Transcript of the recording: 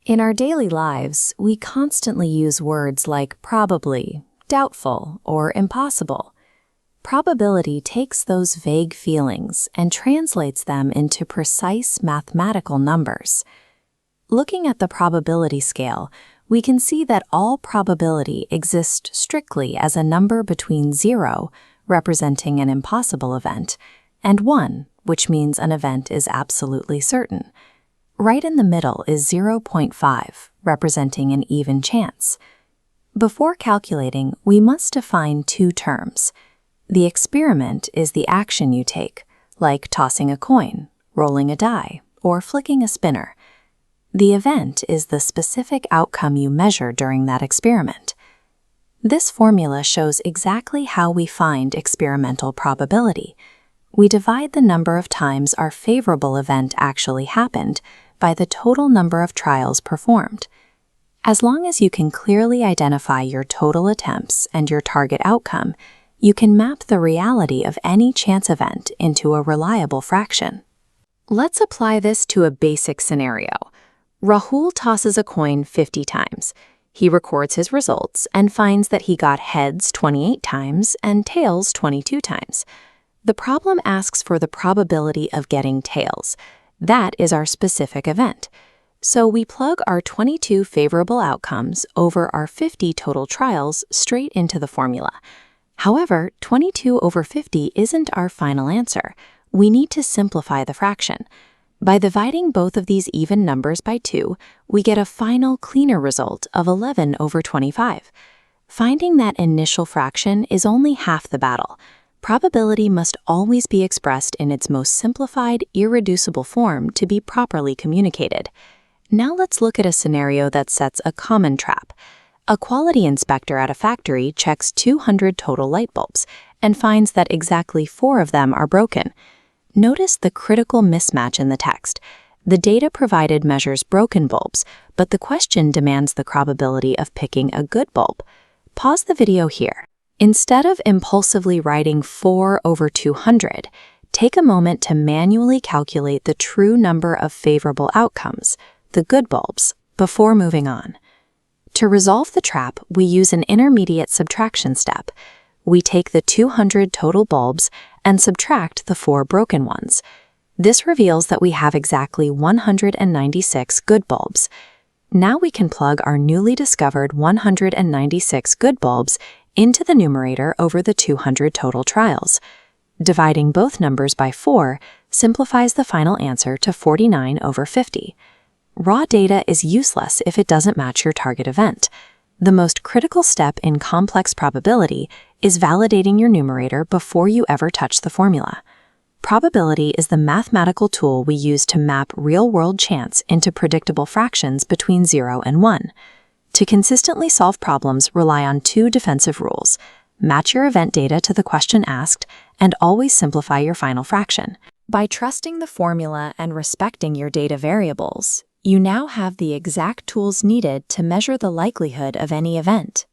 In our daily lives, we constantly use words like probably, doubtful, or impossible. Probability takes those vague feelings and translates them into precise mathematical numbers. Looking at the probability scale, we can see that all probability exists strictly as a number between 0, representing an impossible event, and 1, which means an event is absolutely certain. Right in the middle is 0.5, representing an even chance. Before calculating, we must define two terms. The experiment is the action you take, like tossing a coin, rolling a die, or flicking a spinner. The event is the specific outcome you measure during that experiment. This formula shows exactly how we find experimental probability. We divide the number of times our favorable event actually happened by the total number of trials performed. As long as you can clearly identify your total attempts and your target outcome, you can map the reality of any chance event into a reliable fraction. Let's apply this to a basic scenario. Rahul tosses a coin 50 times. He records his results and finds that he got heads 28 times and tails 22 times. The problem asks for the probability of getting tails. That is our specific event. So we plug our 22 favorable outcomes over our 50 total trials straight into the formula. However, 22 over 50 isn't our final answer. We need to simplify the fraction. By dividing both of these even numbers by 2, we get a final, cleaner result of 11 over 25. Finding that initial fraction is only half the battle. Probability must always be expressed in its most simplified, irreducible form to be properly communicated. Now let's look at a scenario that sets a common trap. A quality inspector at a factory checks 200 total light bulbs and finds that exactly 4 of them are broken. Notice the critical mismatch in the text. The data provided measures broken bulbs, but the question demands the probability of picking a good bulb. Pause the video here. Instead of impulsively writing 4 over 200, take a moment to manually calculate the true number of favorable outcomes, the good bulbs, before moving on. To resolve the trap, we use an intermediate subtraction step. We take the 200 total bulbs and subtract the 4 broken ones. This reveals that we have exactly 196 good bulbs. Now we can plug our newly discovered 196 good bulbs into the numerator over the 200 total trials. Dividing both numbers by 4 simplifies the final answer to 49 over 50. Raw data is useless if it doesn't match your target event. The most critical step in complex probability is validating your numerator before you ever touch the formula. Probability is the mathematical tool we use to map real-world chance into predictable fractions between 0 and 1. To consistently solve problems, rely on 2 defensive rules. Match your event data to the question asked, and always simplify your final fraction. By trusting the formula and respecting your data variables, you now have the exact tools needed to measure the likelihood of any event.